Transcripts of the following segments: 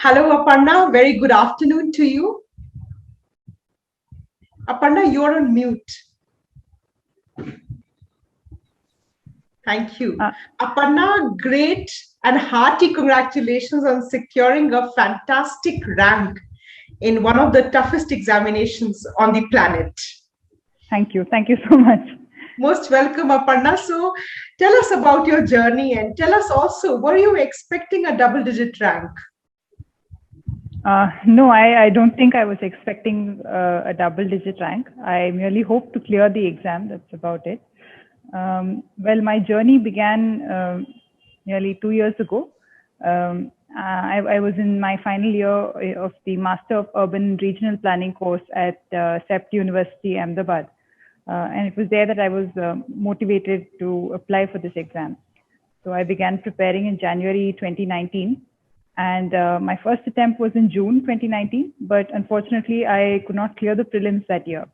Hello, Aparna. Very good afternoon to you. Aparna, you're on mute. Thank you. Uh, Aparna, great and hearty congratulations on securing a fantastic rank in one of the toughest examinations on the planet. Thank you. Thank you so much. Most welcome, Aparna. So, tell us about your journey and tell us also, were you expecting a double-digit rank? No, I don't think I was expecting a double-digit rank. I merely hoped to clear the exam. That's about it. Well, my journey began nearly 2 years ago. I was in my final year of the Master of Urban Regional Planning course at CEPT University, Ahmedabad. And it was there that I was motivated to apply for this exam. So I began preparing in January 2019. And my first attempt was in June 2019, but unfortunately, I could not clear the prelims that year.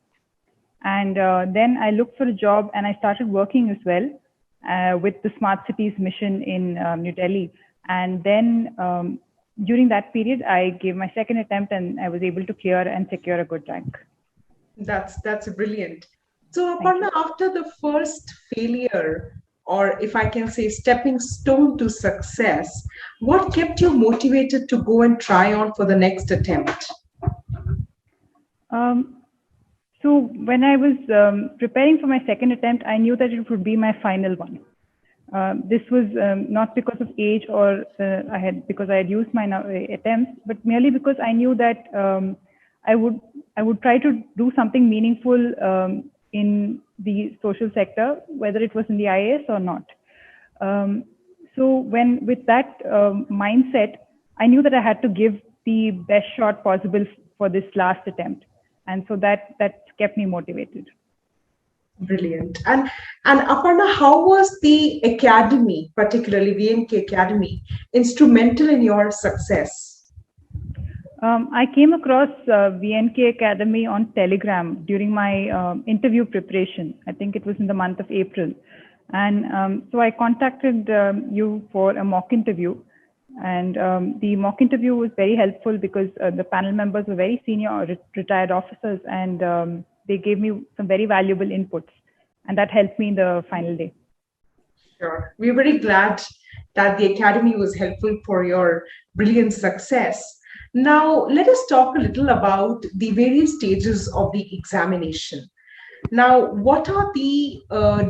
And then I looked for a job and I started working as well with the Smart Cities mission in New Delhi. And then during that period, I gave my second attempt and I was able to clear and secure a good rank. That's brilliant. So, Aparna, after the first failure, or if I can say stepping stone to success, what kept you motivated to go and try on for the next attempt? So when I was preparing for my second attempt, I knew that it would be my final one. This was not because of age or because I had used my attempts, but merely because I knew that I would try to do something meaningful in the social sector, whether it was in the IAS or not. So with that mindset, I knew that I had to give the best shot possible for this last attempt. And so that kept me motivated. Brilliant. And Aparna, how was the academy, particularly VNK Academy, instrumental in your success? I came across VNK Academy on Telegram during my interview preparation. I think it was in the month of April. And so I contacted you for a mock interview. And the mock interview was very helpful because the panel members were very senior or retired officers, and they gave me some very valuable inputs. And that helped me in the final day. Sure. We're very glad that the Academy was helpful for your brilliant success. Now, let us talk a little about the various stages of the examination. Now, what are the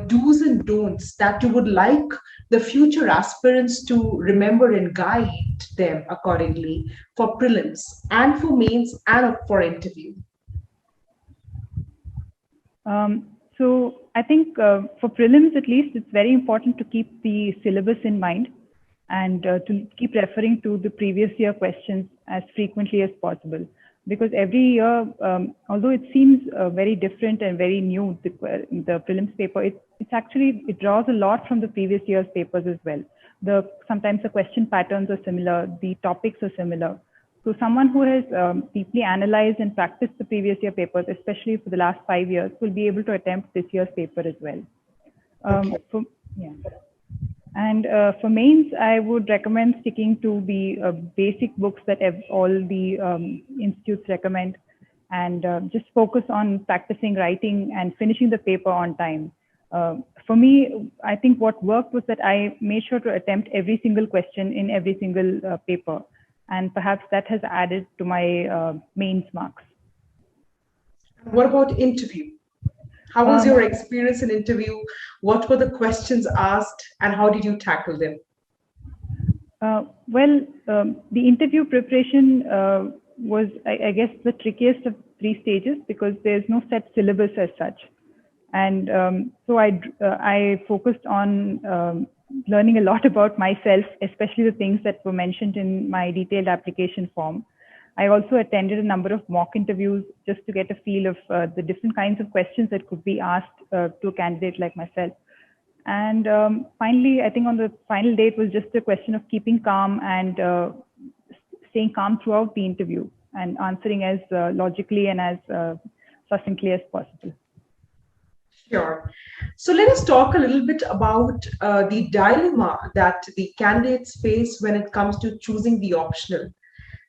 do's and don'ts that you would like the future aspirants to remember and guide them accordingly for prelims and for mains and for interview? So I think for prelims, at least, it's very important to keep the syllabus in mind and to keep referring to the previous year questions as frequently as possible. Because every year, although it seems very different and very new, the prelims paper, it draws a lot from the previous year's papers as well. Sometimes the question patterns are similar, the topics are similar. So someone who has deeply analyzed and practiced the previous year papers, especially for the last 5 years, will be able to attempt this year's paper as well. And for mains, I would recommend sticking to the basic books that all the institutes recommend, and just focus on practicing writing and finishing the paper on time. For me, I think what worked was that I made sure to attempt every single question in every single paper. And perhaps that has added to my mains marks. What about interview? How was your experience in interview? What were the questions asked and how did you tackle them? The interview preparation was, I guess, the trickiest of 3 stages because there's no set syllabus as such. And so I focused on learning a lot about myself, especially the things that were mentioned in my detailed application form. I also attended a number of mock interviews just to get a feel of the different kinds of questions that could be asked to a candidate like myself. And finally, I think on the final day, it was just a question of keeping calm and staying calm throughout the interview and answering as logically and as succinctly as possible. Sure. So let us talk a little bit about the dilemma that the candidates face when it comes to choosing the optional.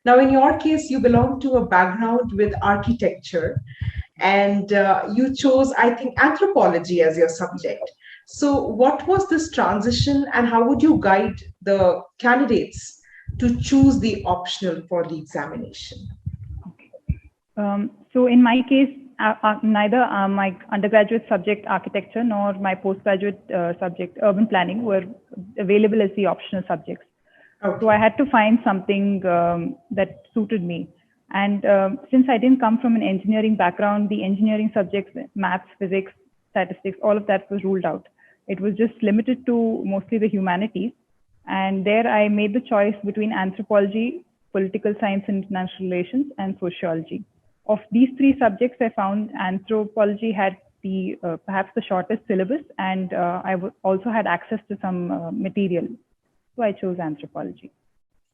Now, in your case, you belong to a background with architecture, and you chose, I think, anthropology as your subject. So, what was this transition, and how would you guide the candidates to choose the optional for the examination? So in my case, neither my undergraduate subject architecture nor my postgraduate subject urban planning were available as the optional subjects. Okay. So I had to find something that suited me. And since I didn't come from an engineering background, the engineering subjects, maths, physics, statistics, all of that was ruled out. It was just limited to mostly the humanities. And there I made the choice between anthropology, political science and international relations, and sociology. Of these three subjects, I found anthropology had the perhaps the shortest syllabus, and I also had access to some material. So I chose anthropology.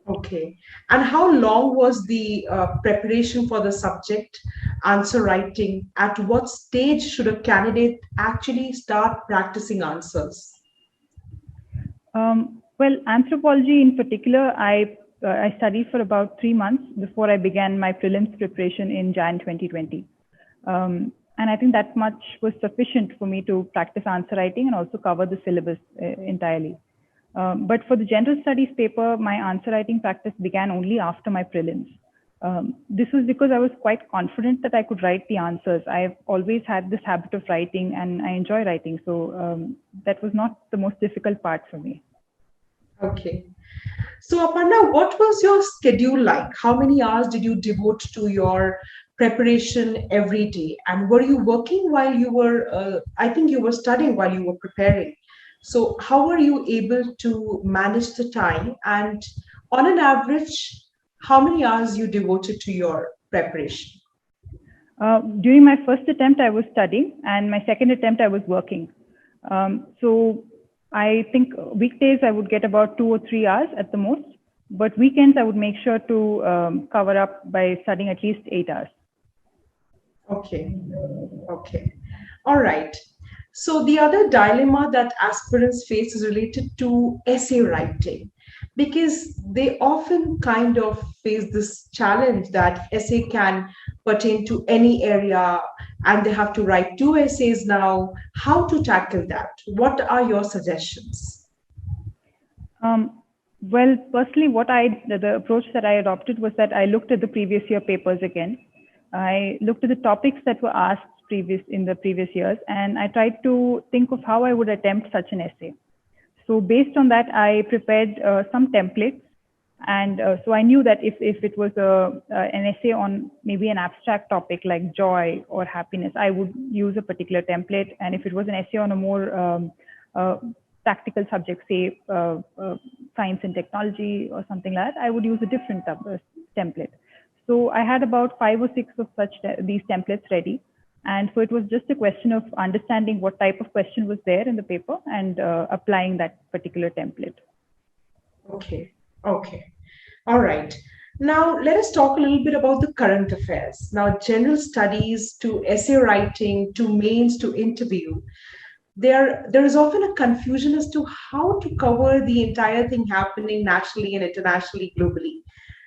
Okay. And how long was the preparation for the subject, answer writing? At what stage should a candidate actually start practicing answers? Well, anthropology in particular, I studied for about 3 months before I began my prelims preparation in Jan 2020. And I think that much was sufficient for me to practice answer writing and also cover the syllabus entirely. But for the general studies paper, my answer writing practice began only after my prelims. This was because I was quite confident that I could write the answers. I've always had this habit of writing and I enjoy writing. So that was not the most difficult part for me. Okay. So Aparna, what was your schedule like? How many hours did you devote to your preparation every day? And were you working while you were, I think you were studying while you were preparing. So how were you able to manage the time? And on an average, how many hours you devoted to your preparation? During my first attempt, I was studying, and my second attempt, I was working. So I think weekdays I would get about 2 or 3 hours at the most, but weekends I would make sure to cover up by studying at least 8 hours. Okay. Okay. All right. So the other dilemma that aspirants face is related to essay writing, because they often kind of face this challenge that essay can pertain to any area and they have to write 2 essays now. How to tackle that? What are your suggestions? Well, personally, the approach that I adopted was that I looked at the previous year papers again. I looked at the topics that were asked in the previous years, and I tried to think of how I would attempt such an essay. So based on that, I prepared some templates. And so I knew that if it was an essay on maybe an abstract topic like joy or happiness, I would use a particular template. And if it was an essay on a more practical subject, say science and technology or something like that, I would use a different template. So I had about 5 or 6 of these templates ready. And so it was just a question of understanding what type of question was there in the paper and applying that particular template. Okay. Okay. All right. Now, let us talk a little bit about the current affairs. Now, general studies to essay writing to mains to interview, there is often a confusion as to how to cover the entire thing happening nationally and internationally, globally.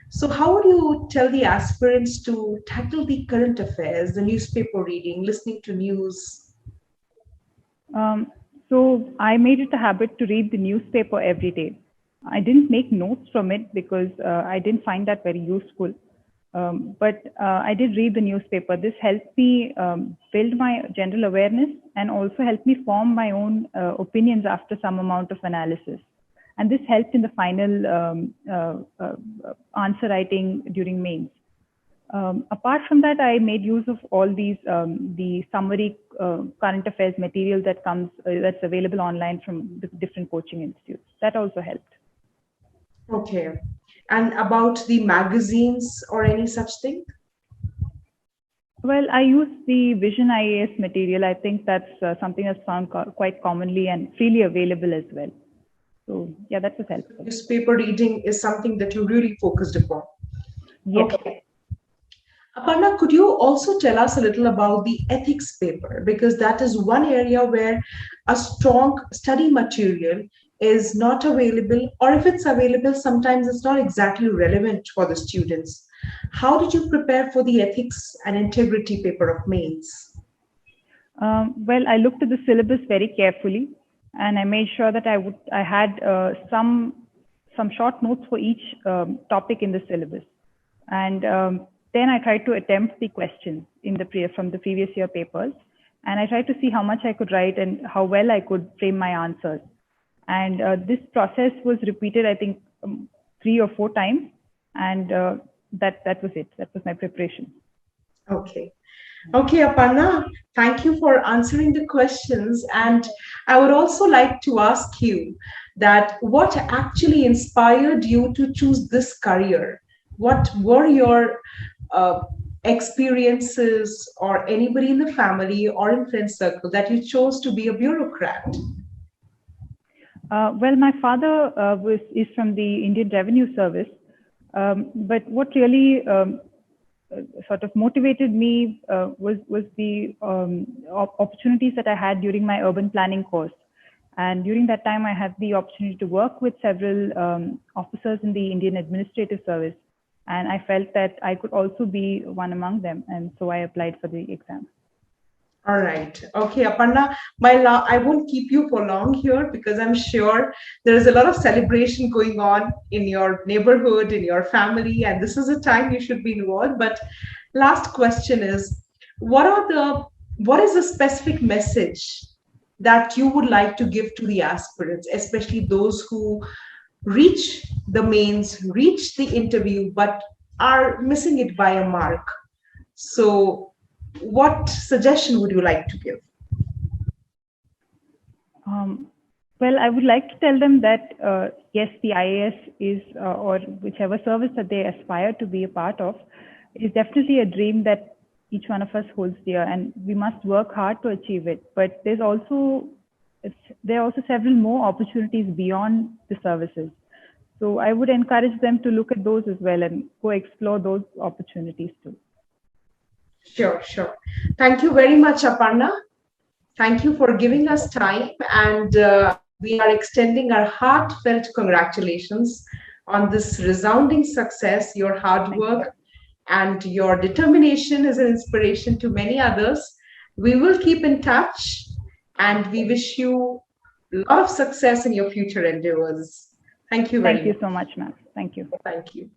So how would you tell the aspirants to tackle the current affairs, the newspaper reading, listening to news? So I made it a habit to read the newspaper every day. I didn't make notes from it because I didn't find that very useful. But I did read the newspaper. This helped me build my general awareness and also helped me form my own opinions after some amount of analysis. And this helped in the final answer writing during mains. Apart from that, I made use of all these the summary current affairs material that's available online from the different coaching institutes. That also helped. Okay. And about the magazines or any such thing? Well, I use the Vision IAS material. I think that's something that's found quite commonly and freely available as well. So yeah, that was helpful. Newspaper reading is something that you really focused upon. Yes. Okay. Aparna, could you also tell us a little about the ethics paper? Because that is one area where a strong study material is not available, or if it's available, sometimes it's not exactly relevant for the students. How did you prepare for the ethics and integrity paper of mains? Well, I looked at the syllabus very carefully, and I made sure that I had some short notes for each topic in the syllabus, and then I tried to attempt the questions from the previous year papers, and I tried to see how much I could write and how well I could frame my answers. And this process was repeated, I think, 3 or 4 times, and that was it. That was my preparation. Okay. Okay, Aparna, thank you for answering the questions. And I would also like to ask you that what actually inspired you to choose this career? What were your uh, experiences, or anybody in the family or in friend circle, that you chose to be a bureaucrat? Well, my father is from the Indian Revenue Service, but what really sort of motivated me was the opportunities that I had during my urban planning course. And during that time, I had the opportunity to work with several officers in the Indian Administrative Service. And I felt that I could also be one among them. And so I applied for the exam. All right. Okay, Aparna, I won't keep you for long here, because I'm sure there is a lot of celebration going on in your neighborhood, in your family, and this is a time you should be involved. But last question is, what is the specific message that you would like to give to the aspirants, especially those who reach the mains, reach the interview, but are missing it by a mark? So what suggestion would you like to give? Well, I would like to tell them that yes, the IAS is, or whichever service that they aspire to be a part of, is definitely a dream that each one of us holds dear, and we must work hard to achieve it. But there are also several more opportunities beyond the services. So I would encourage them to look at those as well and go explore those opportunities too. Sure, sure. Thank you very much, Aparna. Thank you for giving us time, and we are extending our heartfelt congratulations on this resounding success. Your hard work and your determination is an inspiration to many others. We will keep in touch, and we wish you a lot of success in your future endeavors. Thank you very much. Thank you so much, ma'am. Thank you. Thank you.